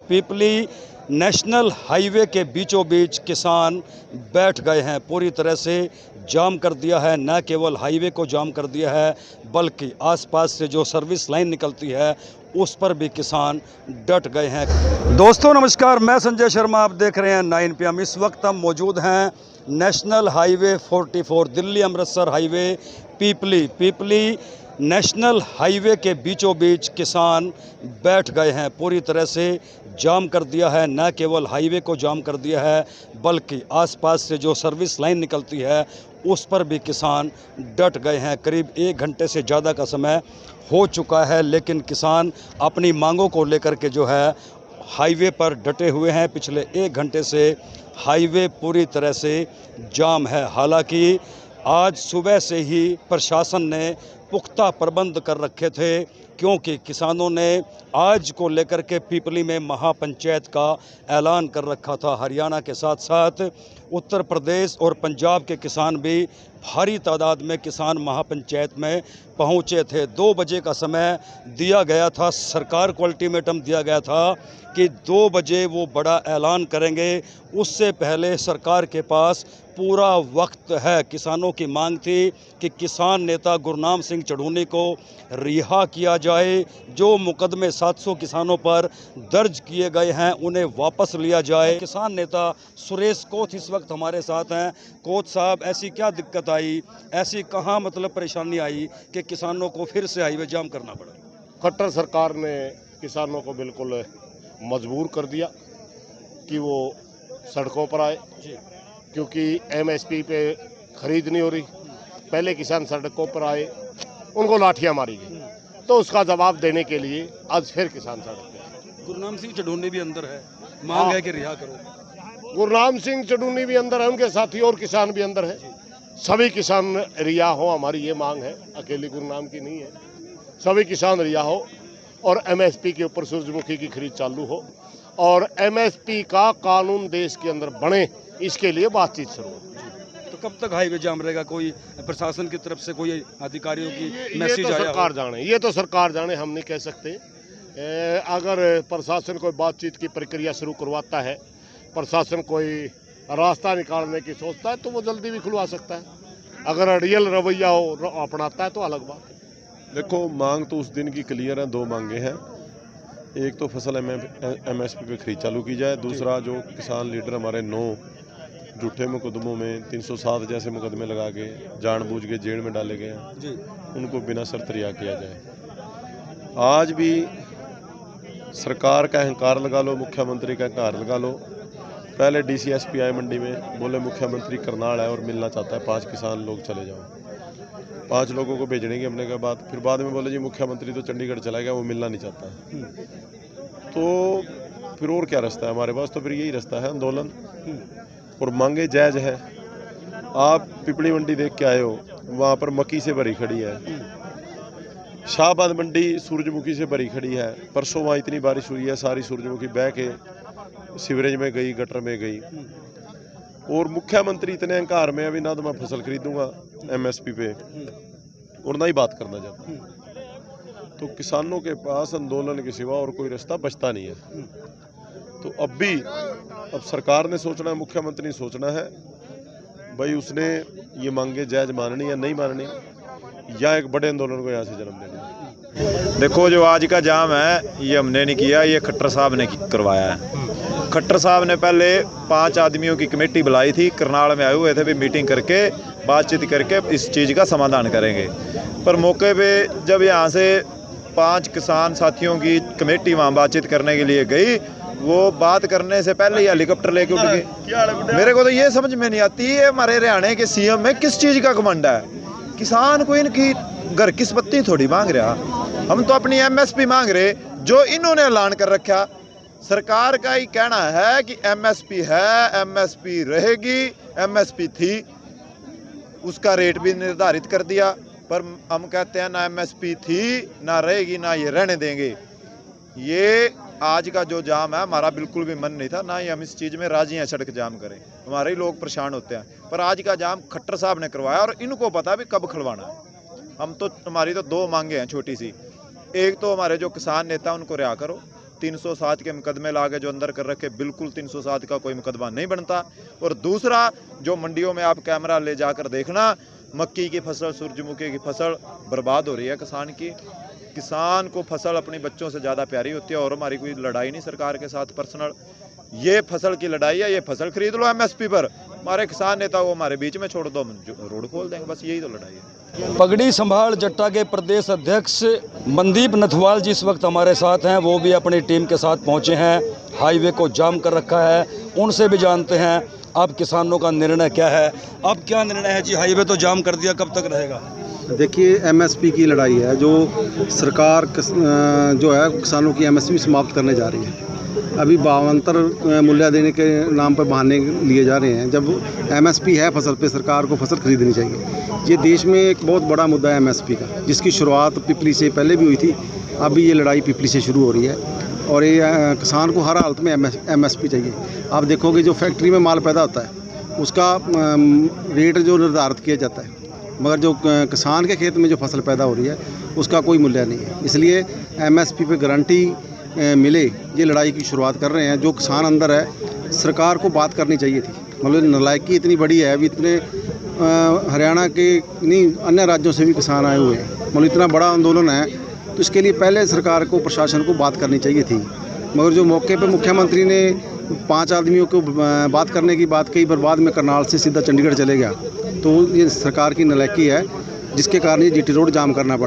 पीपली national highway के बीचों बीच किसान बैठ गए हैं। पूरी तरह से जाम कर दिया है। न केवल हाईवे को जाम कर दिया है बल्कि आसपास से जो सर्विस लाइन निकलती है उस पर भी किसान डट गए हैं। दोस्तों नमस्कार, मैं संजय शर्मा, आप देख रहे हैं 9 PM। इस वक्त हम मौजूद हैं national highway 44 Delhi Amritsar highway Pipli national highway के बीचों बीच किसान बैठ गए हैं। पूरी तरह से जाम कर दिया है। न केवल हाईवे को जाम कर दिया है बल्कि आसपास से जो सर्विस लाइन निकलती है उस पर भी किसान डट गए हैं। करीब 1 घंटे से ज़्यादा का समय हो चुका है, लेकिन किसान अपनी मांगों को लेकर के जो है हाईवे पर डटे हुए हैं। पिछले 1 घंटे से हाईवे पूरी तरह से जाम है। हालांकि आज सुबह से ही प्रशासन ने पुख्ता प्रबंध कर रखे थे, क्योंकि किसानों ने आज को लेकर के पीपली में महापंचायत का ऐलान कर रखा था। हरियाणा के साथ साथ उत्तर प्रदेश और पंजाब के किसान भी भारी तादाद में किसान महापंचायत में पहुंचे थे। 2 बजे का समय दिया गया था, सरकार को अल्टीमेटम दिया गया था कि 2 बजे वो बड़ा ऐलान करेंगे। उससे पहले सरकार के पास पूरा वक्त है। किसानों की मांग थी कि किसान नेता गुरनाम सिंह चढ़ूनी को रिहा किया जाए। जो मुकदमे 700 किसानों पर दर्ज किए गए हैं उन्हें वापस लिया जाए। किसान नेता सुरेश कोथ इस वक्त हमारे साथ हैं। कोथ साहब, ऐसी क्या दिक्कत आई, ऐसी कहाँ परेशानी आई कि किसानों को फिर से हाईवे जाम करना पड़ा? खट्टर सरकार ने किसानों को बिल्कुल मजबूर कर दिया कि वो सड़कों पर आए, क्योंकि MSP पे खरीद नहीं हो रही। पहले किसान सड़कों पर आए, उनको लाठियां मारी गई, तो उसका जवाब देने के लिए आज फिर किसान सड़क पे आए। गुरनाम सिंह चढ़ूनी भी अंदर है, मांग है कि रिहा करो। गुरनाम सिंह चढ़ूनी भी अंदर है, उनके साथी और किसान भी अंदर है। सभी किसान रिहा हो, हमारी ये मांग है, अकेले गुरनाम की नहीं है। सभी किसान रिहा हो और MSP के ऊपर सूरजमुखी की खरीद चालू हो और MSP का कानून देश के अंदर बने, इसके लिए बातचीत शुरू हो। तो कब तक हाईवे जाम रहेगा? कोई प्रशासन की तरफ से कोई अधिकारियों की मैसेज तो आया? सरकार जाने, ये तो सरकार जाने, हम नहीं कह सकते। अगर प्रशासन कोई बातचीत की प्रक्रिया शुरू करवाता है, प्रशासन कोई रास्ता निकालने की सोचता है, तो वो जल्दी भी खुलवा सकता है। अगर रियल रवैया अपनाता है तो अलग बात है। देखो, मांग तो उस दिन की क्लियर है। 2 मांगे हैं। एक तो फसल MSP पे खरीद चालू की जाए। दूसरा, जो किसान लीडर हमारे 9 झूठे मुकदमों में 307 जैसे मुकदमे लगा के जानबूझ के जेल में डाले गए हैं, उनको बिना शर्त रिहा किया जाए। आज भी सरकार का अहंकार लगा लो, मुख्यमंत्री का अहंकार लगा लो। पहले DC SP आए मंडी में, बोले मुख्यमंत्री करनाल है और मिलना चाहता है, 5 किसान लोग चले जाओ। 5 लोगों को भेजने की हमने कहा बात, फिर बाद में बोले जी मुख्यमंत्री तो चंडीगढ़ चला गया, वो मिलना नहीं चाहता। तो फिर और क्या रास्ता है हमारे पास? तो फिर यही रास्ता है, आंदोलन। और मांगे जायज है। आप पिपली मंडी देख के आए हो, वहाँ पर मक्की से भरी खड़ी है। शाहबाद मंडी सूरजमुखी से भरी खड़ी है। परसों वहाँ इतनी बारिश हुई है, सारी सूरजमुखी बह के सीवरेज में गई, गटर में गई। और मुख्यमंत्री इतने अहंकार में, अभी ना तो मैं फसल खरीदूंगा MSP पे और ना ही बात करना चाहता। तो किसानों के पास आंदोलन के सिवा और कोई रास्ता बचता नहीं है। तो अब सरकार ने सोचना है, मुख्यमंत्री ने सोचना है भाई उसने ये मांगे जायज माननी या नहीं माननी, या एक बड़े आंदोलन को यहाँ से जन्म देना। देखो, जो आज का जाम है ये हमने नहीं किया, ये खट्टर साहब ने करवाया है। खट्टर साहब ने पहले 5 आदमियों की कमेटी बुलाई थी, करनाल में आए हुए थे, भी मीटिंग करके बातचीत करके इस चीज़ का समाधान करेंगे। पर मौके पे जब यहाँ से 5 किसान साथियों की कमेटी वहाँ बातचीत करने के लिए गई, वो बात करने से पहले ही हेलीकॉप्टर लेके उठ गए। मेरे को तो ये समझ में नहीं आती है, हमारे हरियाणा के CM में किस चीज़ का घमंड है? किसान को इनकी घर किस्मती थोड़ी मांग रहा, हम तो अपनी MSP मांग रहे जो इन्होंने ऐलान कर रखा। सरकार का ही कहना है कि MSP है, MSP रहेगी, MSP थी, उसका रेट भी निर्धारित कर दिया। पर हम कहते हैं ना MSP थी, ना रहेगी, ना ये रहने देंगे। ये आज का जो जाम है हमारा बिल्कुल भी मन नहीं था, ना ही हम इस चीज़ में राजी हैं सड़क जाम करें, हमारे ही लोग परेशान होते हैं। पर आज का जाम खट्टर साहब ने करवाया और इनको पता भी कब खुलवाना है। हमारी तो 2 मांगे हैं छोटी सी। एक तो हमारे जो किसान नेता उनको रिहा करो, 307 के मुकदमे लाके जो अंदर कर रखे, बिल्कुल 307 का कोई मुकदमा नहीं बनता। और दूसरा, जो मंडियों में आप कैमरा ले जाकर देखना, मक्की की फसल, सूरजमुखी की फसल बर्बाद हो रही है किसान की। किसान को फसल अपने बच्चों से ज़्यादा प्यारी होती है। और हमारी कोई लड़ाई नहीं सरकार के साथ पर्सनल, ये फसल की लड़ाई है। ये फसल खरीद लो एमएसपी पर, हमारे किसान नेता को हमारे बीच में छोड़ दो, हम रोड खोल देंगे, बस यही तो लड़ाई है। पगड़ी संभाल जट्टा के प्रदेश अध्यक्ष मनदीप नथवाल जी इस वक्त हमारे साथ हैं। वो भी अपनी टीम के साथ पहुंचे हैं, हाईवे को जाम कर रखा है। उनसे भी जानते हैं अब किसानों का निर्णय क्या है। अब क्या निर्णय है जी? हाईवे तो जाम कर दिया, कब तक रहेगा? देखिए, एमएसपी की लड़ाई है जो सरकार जो है किसानों की एमएसपी समाप्त करने जा रही है। अभी भावांतर मूल्य देने के नाम पर बहाने लिए जा रहे हैं। जब एमएसपी है फसल पे, सरकार को फसल खरीदनी चाहिए। ये देश में एक बहुत बड़ा मुद्दा है एमएसपी का, जिसकी शुरुआत पिपली से पहले भी हुई थी। अभी ये लड़ाई पिपली से शुरू हो रही है और ये किसान को हर हालत में एमएसपी चाहिए। आप देखोगे जो फैक्ट्री में माल पैदा होता है उसका रेट जो निर्धारित किया जाता है, मगर जो किसान के खेत में जो फसल पैदा हो रही है उसका कोई मूल्य नहीं है। इसलिए एमएसपी पे गारंटी मिले, ये लड़ाई की शुरुआत कर रहे हैं। जो किसान अंदर है, सरकार को बात करनी चाहिए थी। मतलब नालायकी इतनी बड़ी है, अभी इतने हरियाणा के नहीं अन्य राज्यों से भी किसान आए हुए हैं। मतलब इतना बड़ा आंदोलन है, तो इसके लिए पहले सरकार को, प्रशासन को बात करनी चाहिए थी। मगर जो मौके पे मुख्यमंत्री ने 5 आदमियों को बात करने की बात कही, पर बाद में करनाल से सीधा चंडीगढ़ चले गया, तो ये सरकार की नालायकी है, जिसके कारण ये जीटी रोड जाम करना पड़ा।